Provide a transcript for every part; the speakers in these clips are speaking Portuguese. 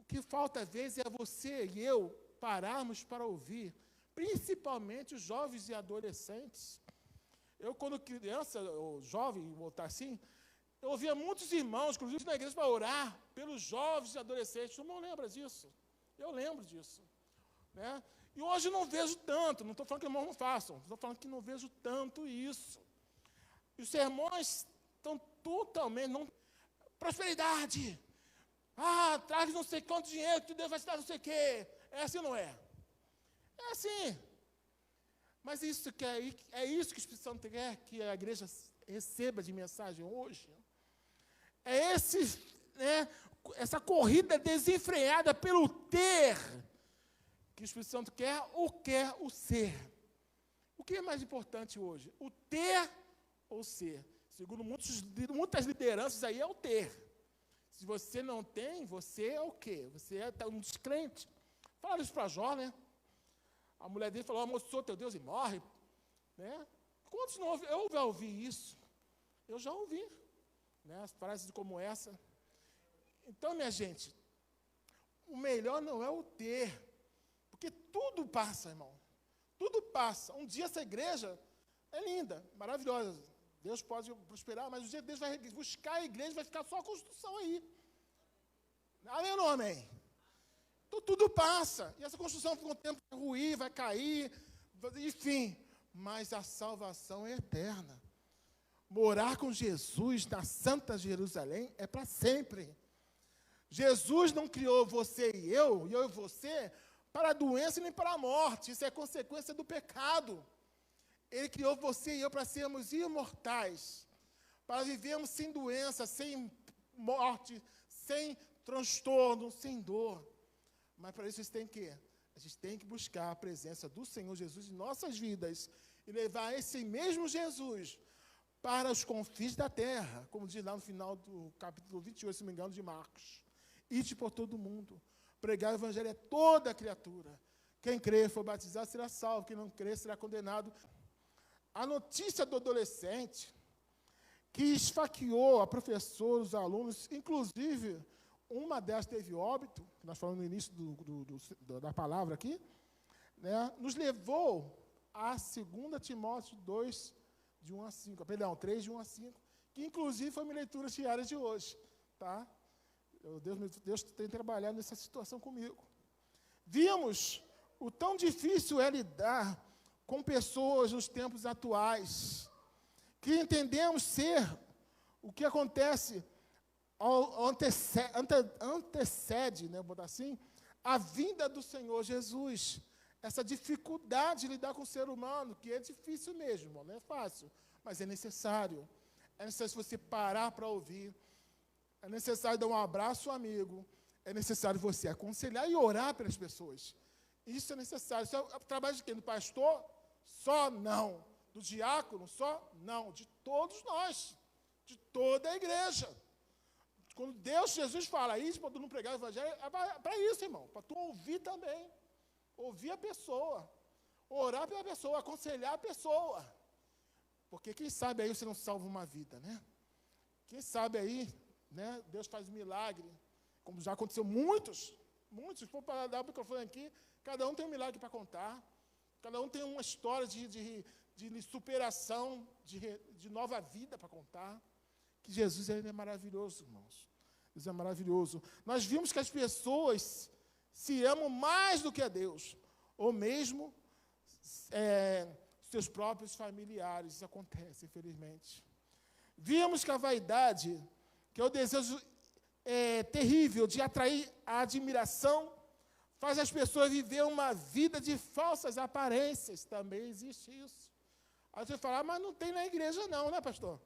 que falta, às vezes, é você e eu pararmos para ouvir, principalmente os jovens e adolescentes. Eu, quando criança, ou jovem, vou botar assim, eu ouvia muitos irmãos, inclusive na igreja, para orar pelos jovens e adolescentes. Tu não lembra disso? Eu lembro disso. Né? E hoje não vejo tanto, não estou falando que irmãos não façam, estou falando que não vejo tanto isso. E os sermões estão totalmente... prosperidade! Traz não sei quanto dinheiro, que Deus vai te dar não sei o quê. É assim ou não é? É assim. Mas isso é isso que o Espírito Santo quer que a igreja receba de mensagem hoje. É essa corrida desenfreada pelo ter, que o Espírito Santo quer o ser. O que é mais importante hoje? O ter ou ser? Segundo muitas lideranças aí, é o ter. Se você não tem, você é o quê? Você é um descrente. Falaram isso para Jó, né? A mulher dele falou, amaldiçoa teu Deus e morre. Né? Quantos não ouvi? Eu já ouvi isso. Eu já ouvi. Né? As frases como essa. Então, minha gente, o melhor não é o ter. Porque tudo passa, irmão. Tudo passa. Um dia essa igreja é linda, maravilhosa. Deus pode prosperar, mas um dia Deus vai buscar a igreja e vai ficar só a construção aí. Amém ou não amém? Então tudo passa. E essa construção com o tempo vai ruir, vai cair, enfim. Mas a salvação é eterna. Morar com Jesus na Santa Jerusalém é para sempre. Jesus não criou você e eu e você, para a doença nem para a morte. Isso é consequência do pecado. Ele criou você e eu para sermos imortais, para vivermos sem doença, sem morte, sem transtorno, sem dor. Mas para isso a gente tem que buscar a presença do Senhor Jesus em nossas vidas e levar esse mesmo Jesus para os confins da terra, como diz lá no final do capítulo 28, se não me engano, de Marcos. Ide por todo mundo, pregar o evangelho a toda criatura. Quem crer e for batizado será salvo, quem não crer será condenado. A notícia do adolescente que esfaqueou a professora, os alunos, inclusive, uma delas teve óbito, que nós falamos no início da palavra aqui, né, nos levou a 2 Timóteo 2, de 1 a 5, perdão, 3, de 1 a 5, que inclusive foi minha leitura diária de hoje. Tá? Deus tem trabalhado nessa situação comigo. Vimos o tão difícil é lidar com pessoas nos tempos atuais, que entendemos ser o que acontece, antecede, né, vou botar assim, a vinda do Senhor Jesus. Essa dificuldade de lidar com o ser humano, que é difícil mesmo, não é fácil, mas é necessário. É necessário você parar para ouvir, é necessário dar um abraço ao amigo, é necessário você aconselhar e orar pelas pessoas. Isso é necessário. Isso é o trabalho de quem? Do pastor? Só não. Do diácono? Só não. De todos nós. De toda a igreja. Quando Deus, Jesus fala isso, para tu não pregar o evangelho, é para isso, irmão. Para tu ouvir também. Ouvir a pessoa. Orar pela pessoa, aconselhar a pessoa. Porque quem sabe aí você não salva uma vida, né? Quem sabe aí, né, Deus faz um milagre, como já aconteceu muitos. Se for para dar o microfone aqui, cada um tem um milagre para contar. Cada um tem uma história de superação, de nova vida para contar. Que Jesus ele é maravilhoso, irmãos. Jesus é maravilhoso. Nós vimos que as pessoas se amam mais do que a Deus, ou mesmo seus próprios familiares. Isso acontece, infelizmente. Vimos que a vaidade, que é o desejo terrível de atrair a admiração, faz as pessoas viver uma vida de falsas aparências. Também existe isso. Aí você fala, mas não tem na igreja não, né, pastor?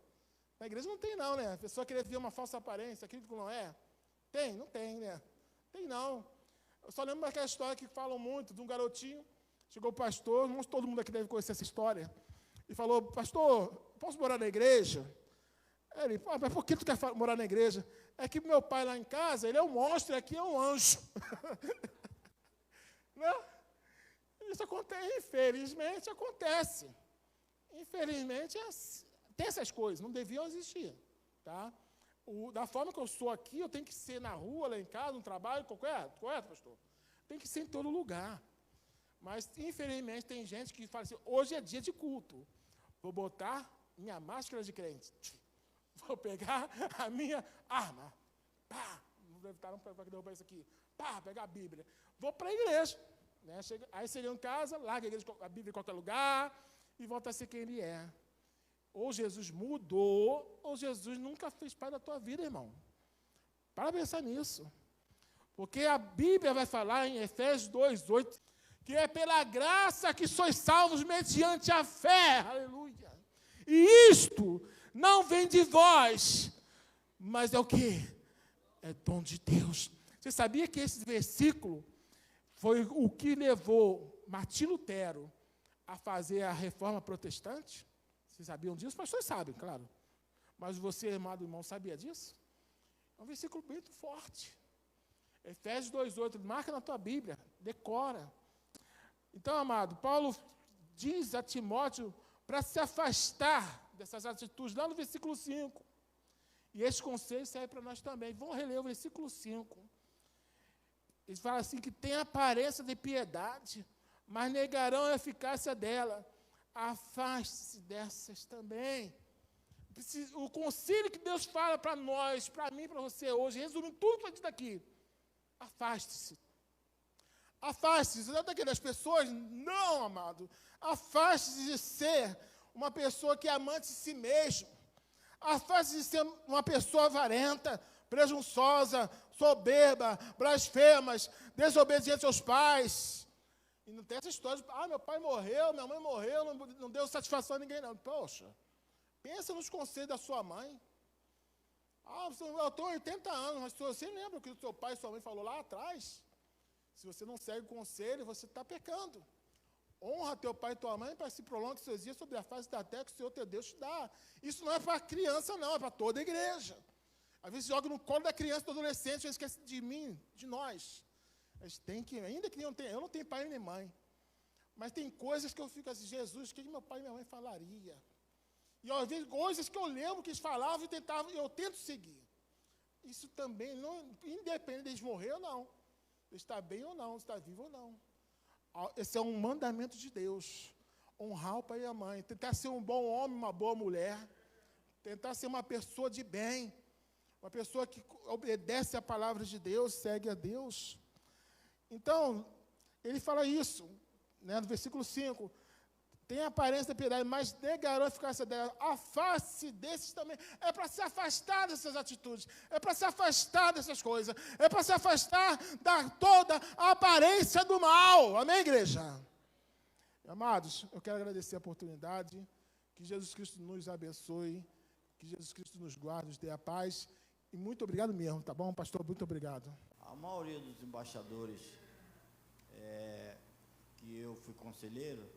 Na igreja não tem não, né? A pessoa querer viver uma falsa aparência, aquilo que não é. Tem? Não tem, né? Tem não. Eu só lembro daquela história que falam muito, de um garotinho, chegou o pastor, todo mundo aqui deve conhecer essa história, e falou, pastor, posso morar na igreja? Ele, mas por que tu quer morar na igreja? É que meu pai lá em casa, ele é um monstro, e aqui é um anjo. Não? Isso acontece, infelizmente acontece. Infelizmente tem essas coisas, não deviam existir. Tá? Da forma que eu sou aqui, eu tenho que ser na rua, lá em casa, no trabalho, correto, pastor? Tem que ser em todo lugar. Mas, infelizmente, tem gente que fala assim, hoje é dia de culto. Vou botar minha máscara de crente. Vou pegar a minha arma. Pá! Não levantaram para derrubar isso aqui. Pá! Pegar a Bíblia. Vou para a igreja. Né? Aí chega em casa, larga a Bíblia em qualquer lugar e volta a ser quem ele é. Ou Jesus mudou, ou Jesus nunca fez parte da tua vida, irmão. Para pensar nisso. Porque a Bíblia vai falar em Efésios 2:8, que é pela graça que sois salvos mediante a fé. Aleluia. E isto não vem de vós, mas é o quê? É dom de Deus. Você sabia que esse versículo foi o que levou Martim Lutero a fazer a reforma protestante? Vocês sabiam disso? Os pastores sabem, claro. Mas você, amado irmão, sabia disso? É um versículo muito forte. Efésios 2:8, marca na tua Bíblia, decora. Então, amado, Paulo diz a Timóteo para se afastar dessas atitudes, lá no versículo 5. E esse conselho serve para nós também. Vamos reler o versículo 5. Ele fala assim, que tem aparência de piedade, mas negarão a eficácia dela. Afaste-se dessas também. O conselho que Deus fala para nós, para mim, para você hoje, resumindo tudo que foi dito aqui, afaste-se. Afaste-se. Não é daquelas pessoas? Não, amado. Afaste-se de ser uma pessoa que é amante de si mesmo. Afaste-se de ser uma pessoa avarenta, presunçosa, soberba, blasfemas, desobediente aos pais. E não tem essa história de, meu pai morreu, minha mãe morreu, não deu satisfação a ninguém, não. Poxa, pensa nos conselhos da sua mãe. Eu estou 80 anos, mas você lembra o que o seu pai e sua mãe falou lá atrás? Se você não segue o conselho, você está pecando. Honra teu pai e tua mãe para se prolongar os seus dias sobre a face da terra que o Senhor teu Deus te dá. Isso não é para criança, não, é para toda a igreja. Às vezes joga no colo da criança e do adolescente, esquece de mim, de nós. Mas tem que, ainda que eu não tenho pai nem mãe, mas tem coisas que eu fico assim, Jesus, o que meu pai e minha mãe falaria? E às vezes coisas que eu lembro que eles falavam e eu tento seguir. Isso também, não, independente de eles morrer ou não, está bem ou não, está vivo ou não. Esse é um mandamento de Deus. Honrar o pai e a mãe, tentar ser um bom homem, uma boa mulher, tentar ser uma pessoa de bem, uma pessoa que obedece à palavra de Deus, segue a Deus. Então, ele fala isso, né, no versículo 5, tem aparência da piedade, mas negarão a eficácia dela. Afaste-se desses também. É para se afastar dessas atitudes, é para se afastar dessas coisas, é para se afastar da toda a aparência do mal. Amém, igreja? Amados, eu quero agradecer a oportunidade, que Jesus Cristo nos abençoe, que Jesus Cristo nos guarde, nos dê a paz, e muito obrigado mesmo, tá bom, pastor? Muito obrigado. A maioria dos embaixadores que eu fui conselheiro,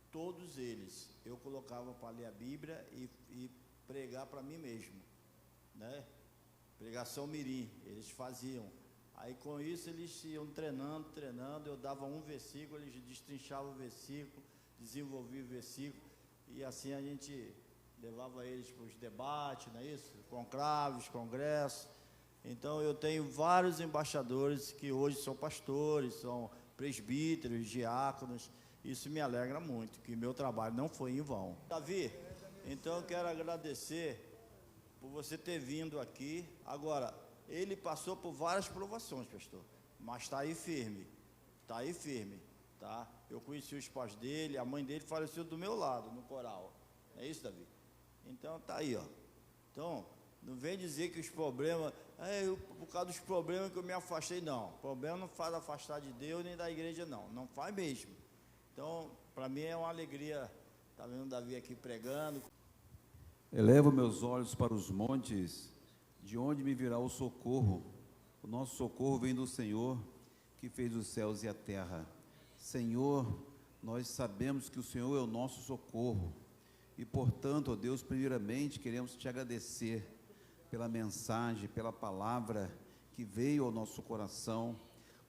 todos eles, eu colocava para ler a Bíblia e pregar para mim mesmo, né? Pregação mirim, eles faziam. Aí com isso eles iam treinando, eu dava um versículo, eles destrinchavam o versículo, desenvolviam o versículo, e assim a gente levava eles para os debates, não é isso? Conclaves, congressos. Então eu tenho vários embaixadores que hoje são pastores, são presbíteros, diáconos. Isso me alegra muito, que meu trabalho não foi em vão. Davi, então eu quero agradecer por você ter vindo aqui. Agora, ele passou por várias provações, pastor, mas está aí firme, tá? Eu conheci os pais dele, a mãe dele faleceu do meu lado, no coral. É isso, Davi? Então, tá aí, ó. Então, não vem dizer que os problemas, por causa dos problemas que eu me afastei, não. O problema não faz afastar de Deus nem da igreja, não faz mesmo. Então, para mim é uma alegria estar vendo o Davi aqui pregando. Elevo meus olhos para os montes, de onde me virá o socorro? O nosso socorro vem do Senhor, que fez os céus e a terra. Senhor, nós sabemos que o Senhor é o nosso socorro. E, portanto, ó Deus, primeiramente queremos te agradecer pela mensagem, pela palavra que veio ao nosso coração,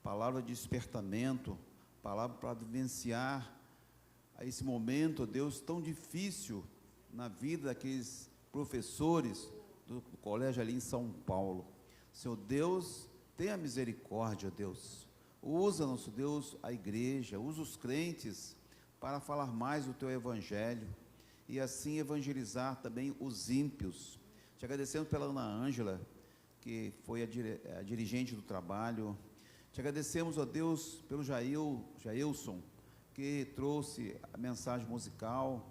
palavra de despertamento, palavra para vivenciar a esse momento, ó Deus, tão difícil na vida daqueles professores, do colégio ali em São Paulo. Senhor Deus, tenha misericórdia, Deus. Usa, nosso Deus, a igreja, usa os crentes para falar mais do teu evangelho e assim evangelizar também os ímpios. Te agradecemos pela Ana Ângela, que foi a dirigente do trabalho. Te agradecemos, ó Deus, pelo Jailson, que trouxe a mensagem musical,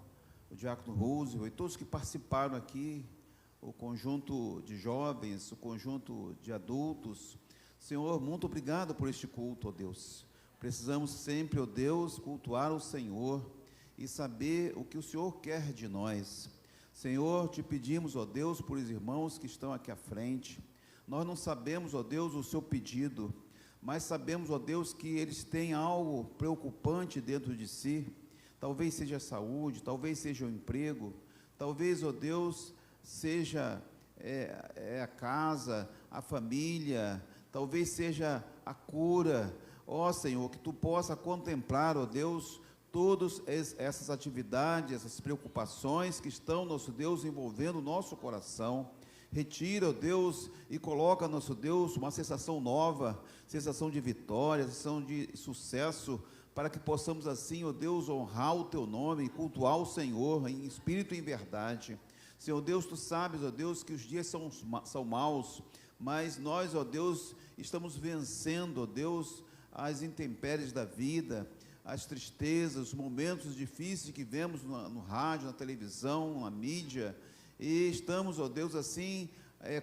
o diácono Roosevelt e todos que participaram aqui, o conjunto de jovens, o conjunto de adultos. Senhor, muito obrigado por este culto, ó Deus. Precisamos sempre, ó Deus, cultuar o Senhor e saber o que o Senhor quer de nós. Senhor, te pedimos, ó Deus, por os irmãos que estão aqui à frente. Nós não sabemos, ó Deus, o seu pedido, mas sabemos, ó Deus, que eles têm algo preocupante dentro de si. Talvez seja a saúde, talvez seja o emprego, talvez, ó Deus, seja a casa, a família, talvez seja a cura. Ó Senhor, que tu possa contemplar, ó Deus, todas essas atividades, essas preocupações que estão, nosso Deus, envolvendo o nosso coração. Retira, ó Deus, e coloca, nosso Deus, uma sensação nova, sensação de vitória, sensação de sucesso, para que possamos assim, ó Deus, honrar o teu nome e cultuar o Senhor em espírito e em verdade. Senhor Deus, tu sabes, ó Deus, que os dias são maus, mas nós, ó Deus, estamos vencendo, ó Deus, as intempéries da vida, as tristezas, os momentos difíceis que vemos no rádio, na televisão, na mídia, e estamos, ó Deus, assim,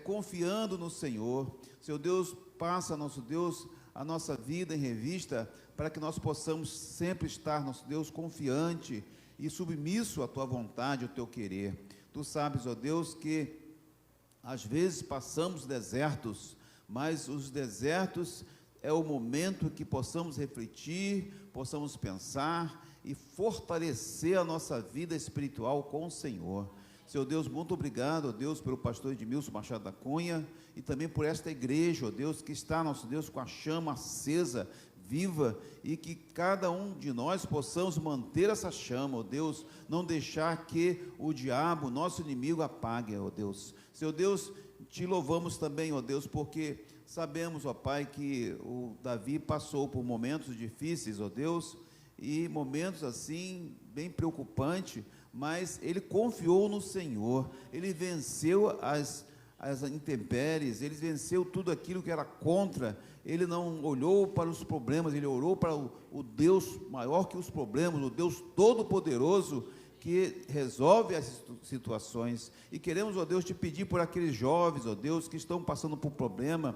confiando no Senhor. Senhor Deus, passa, nosso Deus, a nossa vida em revista, para que nós possamos sempre estar, nosso Deus, confiante e submisso à tua vontade, ao teu querer. Tu sabes, ó Deus, que às vezes passamos desertos, mas os desertos é o momento que possamos refletir, possamos pensar e fortalecer a nossa vida espiritual com o Senhor. Senhor Deus, muito obrigado, ó Deus, pelo pastor Edmilson Machado da Cunha e também por esta igreja, ó Deus, que está, nosso Deus, com a chama acesa, viva, e que cada um de nós possamos manter essa chama, ó Deus, não deixar que o diabo, nosso inimigo, apague, ó Deus. Senhor Deus, te louvamos também, ó Deus, porque sabemos, ó Pai, que o Davi passou por momentos difíceis, ó Deus, e momentos assim, bem preocupantes, mas ele confiou no Senhor, ele venceu as intempéries, ele venceu tudo aquilo que era contra, ele não olhou para os problemas, ele olhou para o Deus maior que os problemas, o Deus todo-poderoso, que resolve as situações. E queremos, ó Deus, te pedir por aqueles jovens, ó Deus, que estão passando por problema,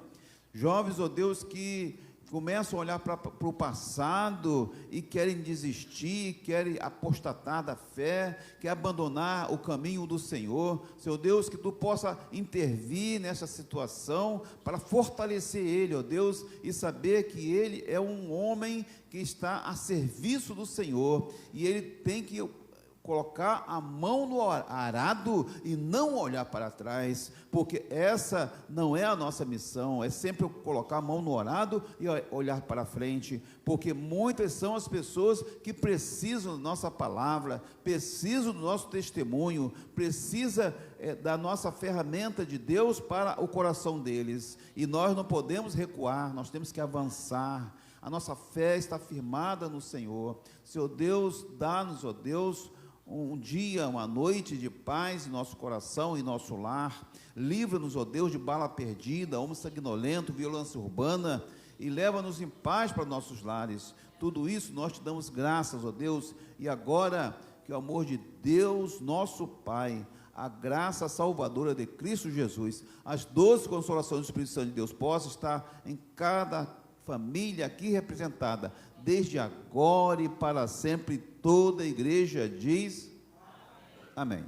jovens, ó Deus, que começam a olhar para o passado e querem desistir, querem apostatar da fé, querem abandonar o caminho do Senhor. Senhor Deus, que tu possa intervir nessa situação para fortalecer ele, ó Deus, e saber que ele é um homem que está a serviço do Senhor, e ele tem que colocar a mão no arado e não olhar para trás, porque essa não é a nossa missão, é sempre colocar a mão no arado e olhar para frente, porque muitas são as pessoas que precisam da nossa palavra, precisam do nosso testemunho, precisa da nossa ferramenta de Deus para o coração deles, e nós não podemos recuar, nós temos que avançar. A nossa fé está firmada no Senhor. Senhor Deus, dá-nos, ó Deus, um dia, uma noite de paz em nosso coração e nosso lar. Livra-nos, ó Deus, de bala perdida, homem sanguinolento, violência urbana, e leva-nos em paz para nossos lares. Tudo isso nós te damos graças, ó Deus, e agora que o amor de Deus, nosso Pai, a graça salvadora de Cristo Jesus, as 12 consolações do Espírito Santo de Deus possa estar em cada família aqui representada, desde agora e para sempre. Toda a igreja diz amém.